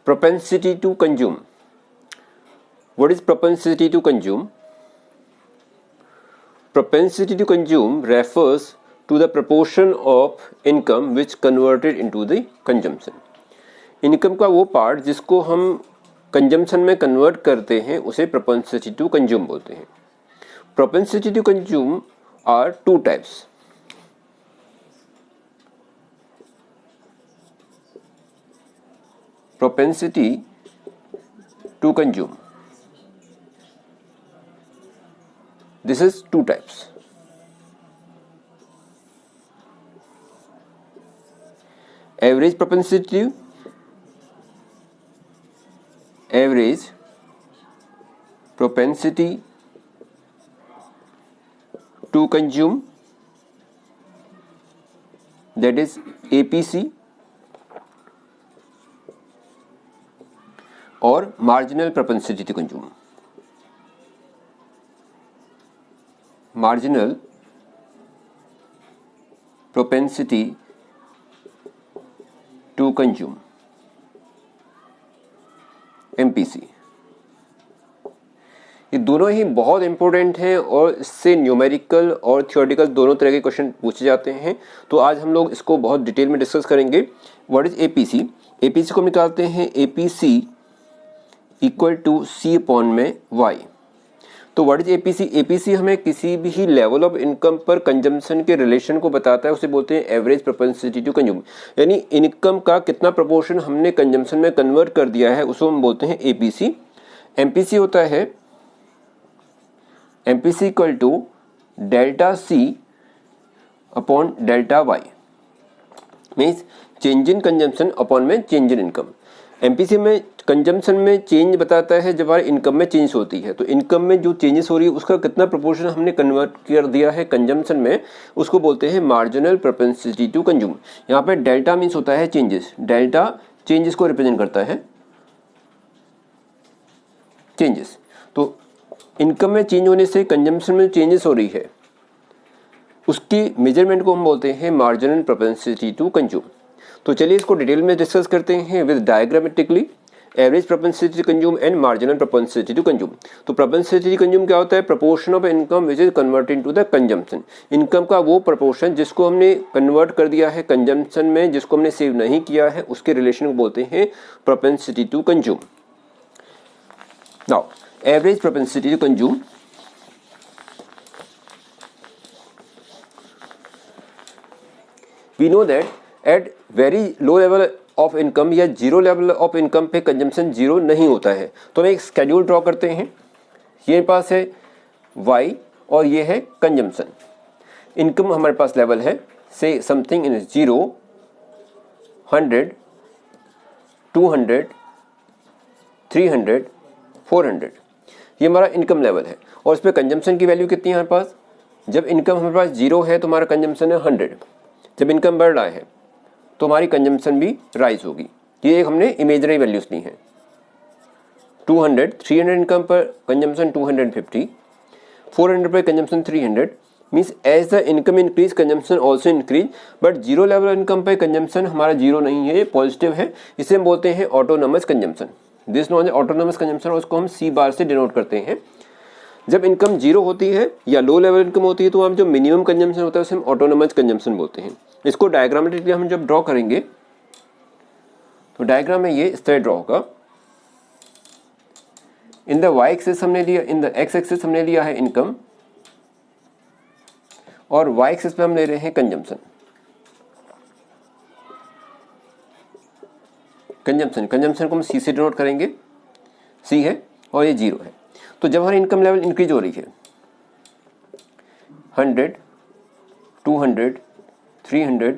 propensity to consume. What is propensity to consume? Propensity to consume refers to the proportion of income which converted into the consumption. Income का वो part जिसको हम consumption में convert करते हैं उसे propensity to consume बोलते हैं. Propensity to consume are two types. Propensity to consume. This is two types. Average propensity to consume, that is APC, और marginal propensity to consume. Marginal propensity to consume, MPC. ये दोनों ही बहुत important हैं और इससे numerical और theoretical दोनों तरह के क्वेश्चन पूछे जाते हैं. तो आज हम लोग इसको बहुत डिटेल में डिस्कस करेंगे. What is APC? APC को हम निकालते हैं APC equal to C upon में Y. तो व्हाट इज APC? APC हमें किसी भी लेवल ऑफ इनकम पर कंजम्पशन के रिलेशन को बताता है, उसे बोलते हैं एवरेज प्रोपेंसिटी टू कंज्यूम. यानी इनकम का कितना प्रोपोर्शन हमने कंजम्पशन में कन्वर्ट कर दिया है उसको हम बोलते हैं APC. MPC होता है MPC equal to delta C upon delta Y, means change in consumption upon में चेंज इन इनकम. MPC में कंजम्पशन में चेंज बताता है जब हमारे इनकम में चेंज होती है. तो इनकम में जो चेंजेस हो रही है उसका कितना प्रोपोर्शन हमने कन्वर्ट कर दिया है कंजम्पशन में, उसको बोलते हैं मार्जिनल प्रोपेंसिटी टू कंज्यूम. यहाँ पे डेल्टा मीन्स होता है चेंजेस. डेल्टा चेंजेस को रिप्रेजेंट करता है, चेंजेस. तो इनकम में चेंज होने से कंजम्पशन में चेंजेस हो रही है, उसकी मेजरमेंट को हम बोलते हैं मार्जिनल प्रोपेंसिटी टू कंज्यूम. तो चलिए इसको डिटेल में डिस्कस करते हैं with diagrammatically. Average propensity to consume and marginal propensity to consume. तो प्रोपेंसिटी टू कंज्यूम क्या होता है? Proportion of income which is converted to the consumption. Income का वो प्रोपोर्शन जिसको हमने कन्वर्ट कर दिया है कंजम्पशन में, जिसको हमने सेव नहीं किया है, उसके रिलेशन को बोलते हैं propensity to consume. Now average propensity to consume, we know that at very low level of income या जीरो लेवल ऑफ इनकम पे कंजम्पशन जीरो नहीं होता है. तो हम एक स्केड्यूल ड्रॉ करते हैं. ये पास है Y और ये है कंजम्पशन. इनकम हमारे पास लेवल है से समथिंग इन 0, 100, 200, 300, 400. ये हमारा इनकम लेवल है और इस पर कंजम्पशन की वैल्यू कितनी है हमारे पास? जब इनकम हमारे पास 0 है तो हमारा कंजम्पशन है 100. जब इनकम बढ़ रहा है तो हमारी कंजम्पशन भी राइज होगी. ये एक हमने इमेजनरी वैल्यूज ली हैं. 200, 300 इनकम पर कंजम्पशन 250, 400 पर consumption 300. Means as the income increase consumption also increase. But zero level income पर कंजम्पशन हमारा जीरो नहीं है, ये पॉजिटिव है. इसे हम बोलते हैं autonomous consumption. This non autonomous consumption और उसको हम C बार से डिनोट करते हैं. जब इनकम जीरो होती है या लो लेवल इनकम होती है तो हम जो मिनिमम कंजम्पशन होता है उसे हम ऑटोनोमस कंजम्पशन बोलते हैं. इसको डायग्रामेटिकली हम जब ड्रॉ करेंगे तो डायग्राम में ये इस तरह ड्रॉ होगा. इन द Y एक्सिस हमने लिया, इन द X एक्सिस हमने लिया है इनकम और Y एक्सिस पे हम ले रहे हैं कंजम्पशन. कंजम्पशन को हम C से डिनोट करेंगे. C है और ये 0 है. तो जब हमारी इनकम लेवल इंक्रीज हो रही है 100, 200, 300,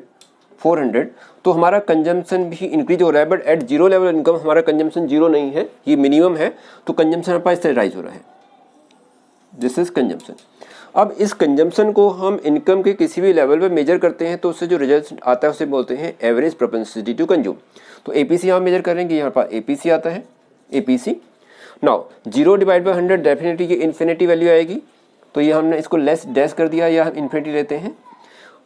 400, तो हमारा कंजम्पशन भी इंक्रीज हो रहा है. But at zero level income हमारा कंजम्पशन जीरो नहीं है, ये मिनिमम है. तो कंजम्पशन हमारे पास इस तरह राइज हो रहा है. This is consumption. अब इस कंजम्पशन को हम इनकम के किसी भी लेवल पे मेजर करते हैं तो उससे जो रिजल्ट आता है उसे बोलते हैं एवरेज प्रोपेंसिटी टू कंज्यूम. तो APC यहाँ मेजर करेंगे, यहाँ पर APC आता है APC. Now 0 divide by 100 definitely ये इन्फिनिटी वैल्यू आएगी. तो ये हमने इसको लेस डैश कर दिया या हम इन्फिनिटी लेते हैं.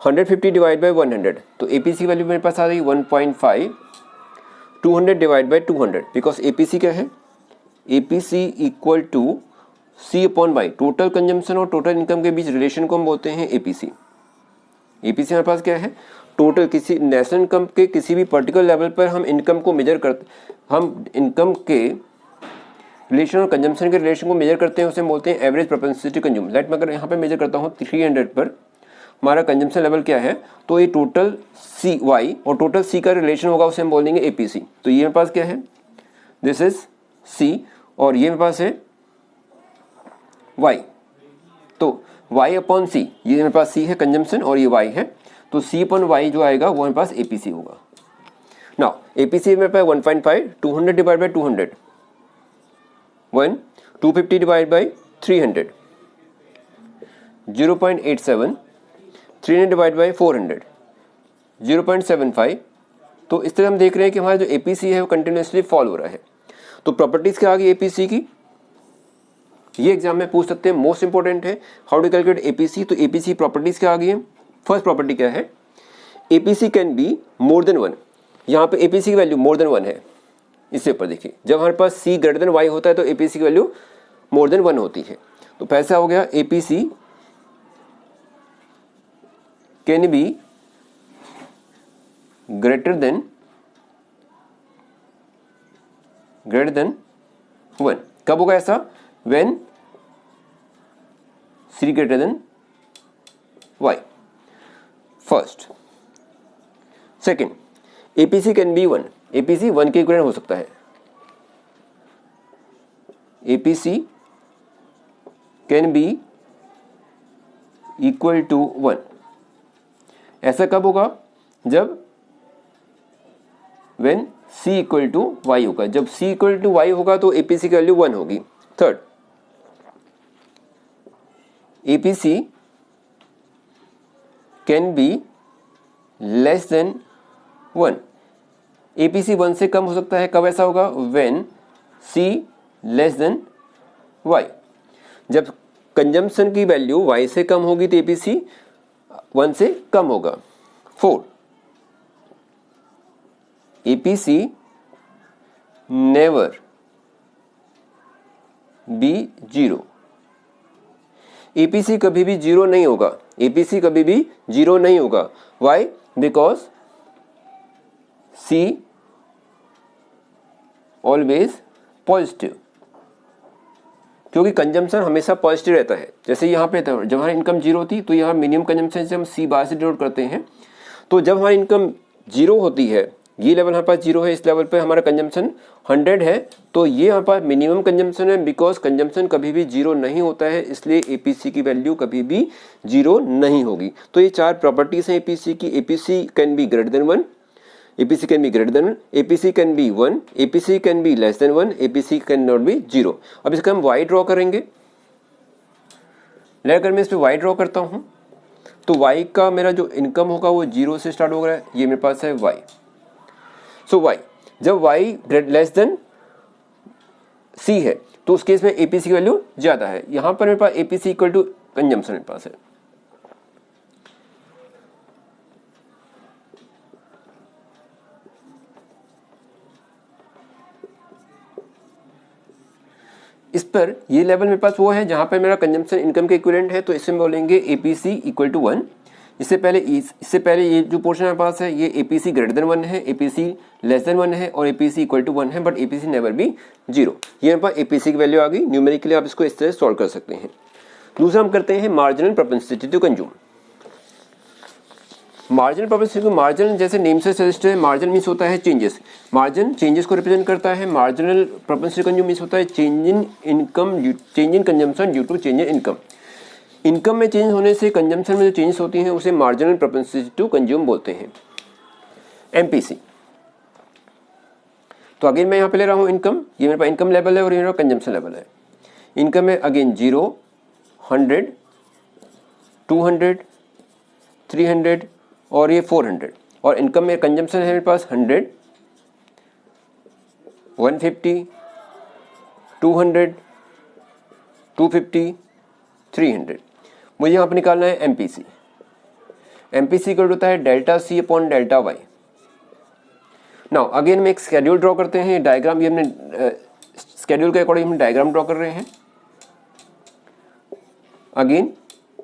150 डिवाइड बाई 100 तो APC वैल्यू मेरे पास आ रही 1.5. 200 डिवाइड बाई 200 बिकॉज एपीसी क्या है, APC equal to C upon Y, total consumption और टोटल इनकम के बीच रिलेशन को हम बोलते हैं एपीसी। एपीसी हमारे पास क्या है, टोटल किसी नेशनल इनकम के किसी भी पर्टिकुलर लेवल पर हम इनकम को मेजर करते, हम इनकम के रिलेशन और कंजम्पशन के रिलेशन को मेजर करते हैं, उसे बोलते हैं एवरेज प्रोपेंसिटी कंज्यूम। लेट मैं अगर यहाँ पे मेजर करता हूँ 300 पर हमारा कंजम्पशन लेवल क्या है, तो ये टोटल सी वाई और टोटल सी का रिलेशन होगा, उसे हम बोलेंगे एपीसी। तो ये मेरे पास क्या है, दिस इज सी और ये मेरे पास है वाई। तो y अपॉन सी, ये मेरे पास c है कंजम्पशन और ये y है, तो c अपॉन y जो आएगा वो मेरे पास APC होगा। नाउ APC मेरे पास 1.5, 200 divide by 200, 1, 250 divide by 300, 0.87, 300 divide by 400, 0.75। तो इस तरह हम देख रहे हैं कि हमारा जो APC है वो कंटिन्यूसली फॉल हो रहा है। तो प्रॉपर्टीज क्या आ गई APC की, ये एग्जाम में पूछ सकते हैं, मोस्ट इंपोर्टेंट है। हाउ टू कैलकुलेट एपीसी, तो एपीसी प्रॉपर्टीज क्या आ गई है। फर्स्ट प्रॉपर्टी क्या है, APC can be more than 1। यहाँ पे एपीसी की वैल्यू मोर देन 1 है। इससे ऊपर देखिए, जब हमारे पास सी ग्रेटर देन वाई होता है तो एपीसी की वैल्यू मोर देन 1 होती है। तो पैसा हो गया APC can be greater than 1। कब होगा ऐसा, when c greater than y, first। second, APC can be 1, APC 1 के इक्विवेलेंट हो सकता है, APC can be equal to 1। ऐसा कब होगा, जब when c equal to y होगा, जब c equal to y होगा तो APC की वैल्यू 1 होगी। Third, APC can be less than 1, APC 1 से कम हो सकता है, कब ऐसा होगा, when C less than Y। जब कंजम्पशन की वैल्यू Y से कम होगी तो APC 1 से कम होगा। 4, APC नेवर बी 0, APC कभी भी 0 नहीं होगा, APC कभी भी 0 नहीं होगा। Why? Because C always positive, क्योंकि कंजम्पशन हमेशा पॉजिटिव रहता है। जैसे यहाँ पे जब हमारी इनकम 0 थी तो यहाँ मिनिमम कंजम्पशन से हम C बार से डिनोट करते हैं। तो जब हमारी इनकम 0 होती है, ये लेवल हमारे पास 0 है, इस लेवल पे हमारा कंजम्पशन 100 है, तो ये हमारे पास मिनिमम कंजम्पशन है। बिकॉज कंजम्पशन कभी भी 0 नहीं होता है, इसलिए APC की वैल्यू कभी भी 0 नहीं होगी। तो ये 4 प्रॉपर्टीज हैं APC की। APC can be greater than 1, APC can be greater than 1, APC can be 1, APC can be less than 1, APC can not be 0। अब इसका हम y ड्रॉ करेंगे। अगर मैं इस पर y ड्रॉ करता हूँ तो y का मेरा जो इनकम होगा वो 0 से स्टार्ट हो रहा है, ये मेरे पास है y। सो y, जब y लेस देन c है तो उस केस में APC की वैल्यू ज्यादा है। यहां पर मेरे पास APC इक्वल टू कंजम्पशन मेरे पास है। इस पर ये लेवल मेरे पास वो है जहां पर मेरा कंजम्पशन इनकम के इक्विवेलेंट है, तो इसमें बोलेंगे APC इक्वल टू 1। इससे पहले ये जो पोर्शन हमारे पास है ये APC ग्रेटर देन 1 है, APC लेस देन 1 है और APC इक्वल टू 1 है, बट APC नेवर बी 0। ये मेरे पास APC की वैल्यू आ गई। न्यूमेरिकली आप इसको इस तरह सॉल्व कर सकते हैं। दूसरा हम करते हैं marginal propensity to consume. Marginal propensity को, मार्जिन जैसे नेम से सजेस्ट है, मार्जिन मीन्स होता है चेंजेस, मार्जिन चेंजेस को रिप्रेजेंट करता है। मार्जिनल प्रोपेंसिटी कंज्यूम मीन्स होता है change in income, change in consumption due to change in income. Income में चेंज होने से कंजम्पशन में जो चेंजेस होती हैं उसे मार्जिनल प्रोपेंसिटी टू कंज्यूम बोलते हैं, MPC। तो अगेन मैं यहाँ पे ले रहा हूँ इनकम, ये मेरे पास इनकम लेवल है और ये मेरा कंजम्पशन लेवल है। इनकम है अगेन 0, 100, 200, 300 और ये 400, और इनकम में कंजम्पशन है मेरे पास 100, 150, 200, 250, 300। मुझे यहाँ पर निकालना है MPC इक्वल होता है delta C upon delta Y। Now again में एक स्केड्यूल ड्रॉ करते हैं, डायग्राम ये हमने स्केड्यूल के अकॉर्डिंग हम डायग्राम ड्रॉ कर रहे हैं। अगेन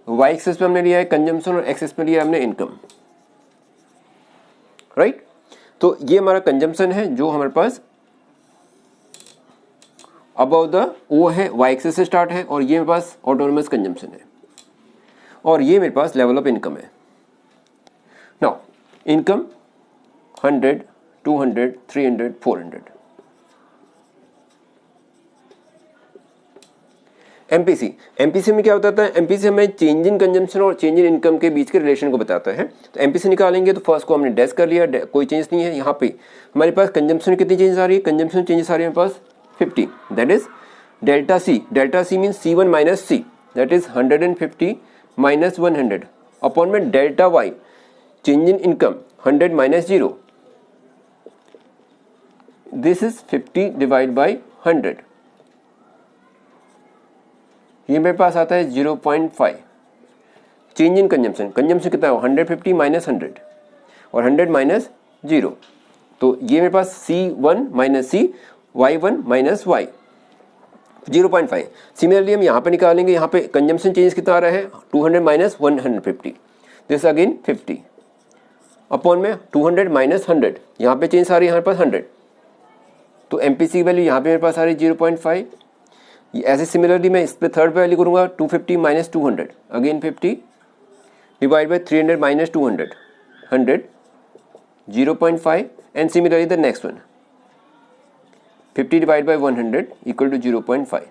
वाई एक्सिस पे हमने लिया है कंजम्पशन और एक्सिस पे लिया है हमने इनकम, राइट। तो ये हमारा कंजम्पशन है जो हमारे पास अबव द वो है, वाई एक्सिस से स्टार्ट है, और ये मेरे पास ऑटोनोमस कंजम्पशन है, और ये मेरे पास लेवल ऑफ इनकम है। Now income 100, 200, 300, 400। एमपीसी, एमपीसी में क्या होता है, एमपीसी हमें चेंज इन कंजम्पशन और चेंज इन इनकम के बीच के रिलेशन को बताता है। तो एमपीसी निकालेंगे तो फर्स्ट को हमने डैश कर लिया, कोई चेंज नहीं है। यहाँ पे हमारे पास कंजम्पशन कितनी चेंज आ रही है, कंजम्पशन चेंजेस आ रही है हमारे पास 50, that is delta C. Delta C mean C1 minus C, that is 150 minus 100 upon में delta Y, change in income 100 minus 0, this is 50 divide by 100, ये मेरे पास आता है 0.5। चेंज इन कंजम्पशन, कंजम्पशन कितना है 150 माइनस 100 और 100 माइनस 0, तो ये मेरे पास C1 माइनस सी, Y1 माइनस Y 0.5। सिमिलरली हम यहाँ पे निकालेंगे, यहाँ पे कंजम्पशन चेंज कितना आ रहा है 200 माइनस 150, दिस अगेन 50 अपॉन में 200 माइनस 100, यहाँ पे चेंज आ रही है हमारे पास 100, तो एमपीसी की वैल्यू यहाँ पे मेरे पास आ रही है 0.5। ऐसे सिमिलरली मैं इस पे थर्ड पे वैल्यू करूँगा 250 minus 200, again 50 divide by 300 minus 200, 100 0.5, and similarly the next one 50 divided by 100 equal to 0.5.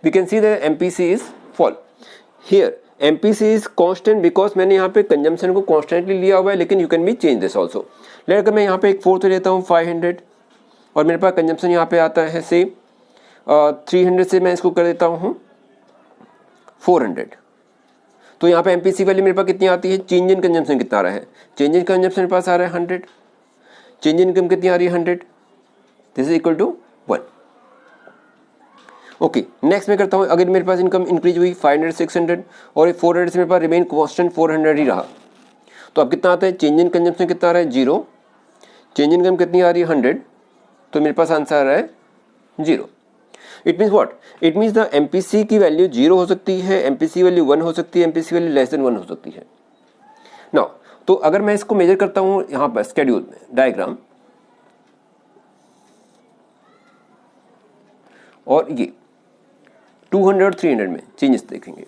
We can see that MPC is fall. Here MPC is constant because मैंने यहाँ पे कंजम्पशन को कॉन्स्टेंटली लिया हुआ है, लेकिन you can be change this also. लेकिन मैं यहाँ पे एक फोर्थ लेता हूँ 500, और मेरे पास कंजम्पशन यहाँ पे आता है से 300 से मैं इसको कर देता हूँ 400। तो यहाँ पे MPC वैल्यू मेरे पास कितनी आती है, चेंज इन कंजम्पशन कितना आ रहा है, चेंज इन कंजम्पशन मेरे पास आ रहा है 100, चेंज इन इनकम कितनी आ रही है 100, this is equal to 1। Okay, next मैं करता हूँ, अगर मेरे पास इनकम इंक्रीज हुई 500, 600 और 400 से मेरे पास रिमेन कांस्टेंट 400 ही रहा, तो अब कितना आता है, चेंज इन कंजम्पशन कितना आ रहा है 0, चेंज इन इनकम कितनी आ रही है 100, तो मेरे पास आंसर आ रहा है 0। It means what, it means the MPC की वैल्यू 0 हो सकती है, एमपीसी वैल्यू 1 हो सकती है, एमपीसी वैल्यू लेस देन 1 हो सकती है। नाउ तो अगर मैं इसको मेजर करता हूँ यहाँ पर स्केड्यूल में डायग्राम, और ये 200 और 300 में चेंजेस देखेंगे,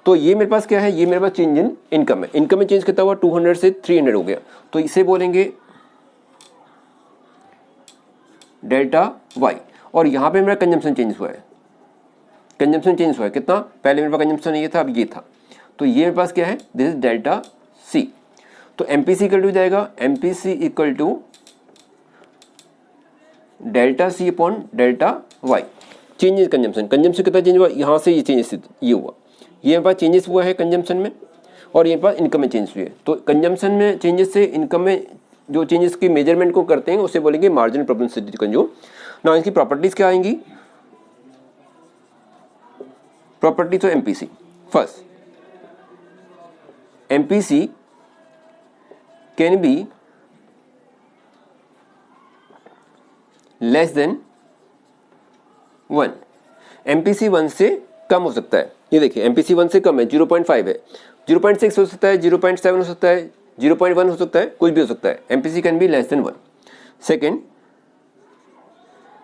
तो ये मेरे पास क्या है, ये मेरे पास चेंज इन इनकम है, इनकम में चेंज कितना हुआ 200 से 300 हो गया, तो इसे बोलेंगे डेल्टा वाई। और यहाँ पे मेरा कंजम्पशन चेंज हुआ है, कंजम्पशन चेंज हुआ है कितना, पहले मेरे पास कंजम्पशन ये था, अब ये था, तो ये मेरे पास क्या है, दिस इज डेल्टा सी। तो एमपीसी इक्वल टू जाएगा, MPC equal to delta C upon delta Y. Change in consumption, consumption कितना चेंज हुआ, यहाँ से ये चेंजेस ये हुआ, ये मेरे पास चेंजेस हुआ है कंजम्पशन में, और ये पास इनकम में चेंज हुई है। तो कंजम्पशन में चेंजेस से इनकम में जो चेंजेस की मेजरमेंट को करते हैं उसे बोलेंगे मार्जिनल प्रोपेंसिटी कंज्यूम। ना इसकी प्रॉपर्टीज क्या आएंगी, properties of MPC, first MPC can be less than 1, MPC 1 से कम हो सकता है, ये देखिए एमपीसी 1 से कम है 0.5 है, 0.6 हो सकता है, 0.7 हो सकता है, 0.1 हो सकता है, कुछ भी हो सकता है, MPC can be less than 1। Second,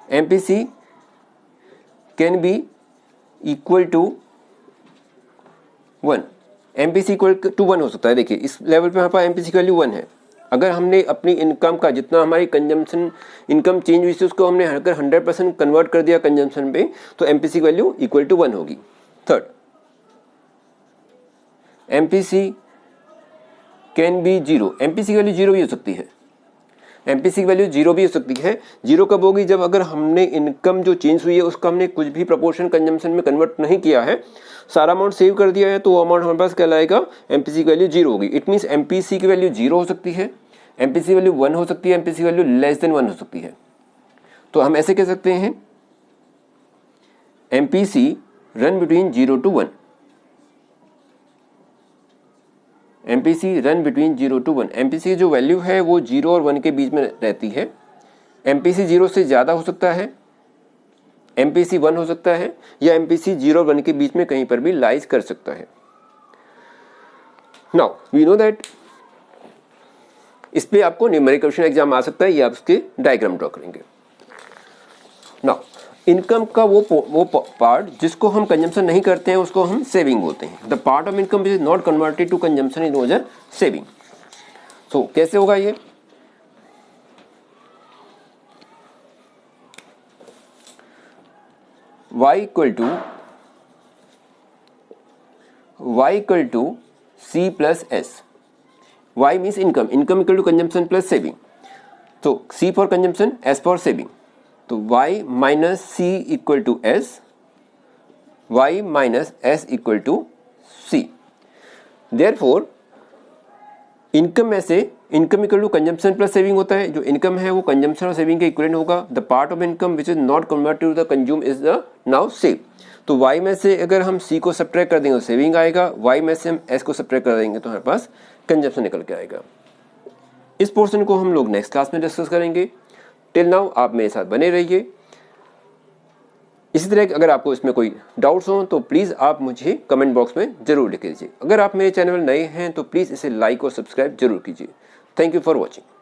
MPC can be equal to 1, MPC equal to 1 हो सकता है। देखिए इस लेवल पे हमारे पास एमपीसी की वैल्यू 1 है, अगर हमने अपनी इनकम का जितना हमारी कंजम्पशन इनकम चेंज हुई थी उसको हमने अगर 100% कन्वर्ट कर दिया कंजम्पशन पे, तो एमपीसी की वैल्यू इक्वल टू 1 होगी। Third, MPC can B 0, MPC की वैल्यू 0 भी हो सकती है, एमपीसी की वैल्यू 0 भी हो सकती है। 0 कब होगी, जब अगर हमने इनकम जो चेंज हुई है उसका हमने कुछ भी प्रपोर्शन कंजम्पशन में कन्वर्ट नहीं किया है, सारा अमाउंट सेव कर दिया है, तो वो अमाउंट हमारे पास कहलाएगा एमपीसी की वैल्यू 0 होगी। इट मीन्स एमपीसी की वैल्यू 0 हो सकती है, एमपीसी वैल्यू 1 हो सकती है, एमपीसी वैल्यू लेस देन 1 हो सकती है। तो हम ऐसे कह सकते हैं MPC run between 0 to 1, MPC run between 0 to 1, MPC की जो वैल्यू है वो 0 और 1 के बीच में रहती है, MPC 0 से ज़्यादा हो सकता है, MPC 1 हो सकता है, या MPC 0 और 1 के बीच में कहीं पर भी लाइज कर सकता है। नाउ वी नो दैट इस पे आपको न्यूमेरिक क्वेश्चन एग्जाम आ सकता है, ये आप उसके डायग्राम ड्रॉ करेंगे। नाउ इनकम का वो पार्ट जिसको हम कंजम्पशन नहीं करते हैं उसको हम सेविंग बोलते हैं। The part of income is not converted to consumption is known as saving. So कैसे होगा ये? y equal to C plus S. Y means income equal to consumption plus saving. So C for consumption, S for saving. तो y minus C equal to S, y minus S equal to C. Therefore income में से income equal to consumption plus saving होता है। जो income है वो consumption और saving के इक्विवेलेंट होगा। The part of income which is not converted to the consume is the now save. तो y में से अगर हम C को सब्ट्रैक्ट कर देंगे तो सेविंग आएगा, y में से हम S को सब्ट्रैक्ट कर देंगे तो हमारे पास कंजम्पशन निकल के आएगा। इस पोर्शन को हम लोग नेक्स्ट क्लास में डिस्कस करेंगे। टिल नाउ आप मेरे साथ बने रहिए। इसी तरह अगर आपको इसमें कोई डाउट्स हों तो प्लीज़ आप मुझे कमेंट बॉक्स में ज़रूर लिख दीजिए। अगर आप मेरे चैनल नए हैं तो प्लीज़ इसे लाइक और सब्सक्राइब जरूर कीजिए। Thank you for watching.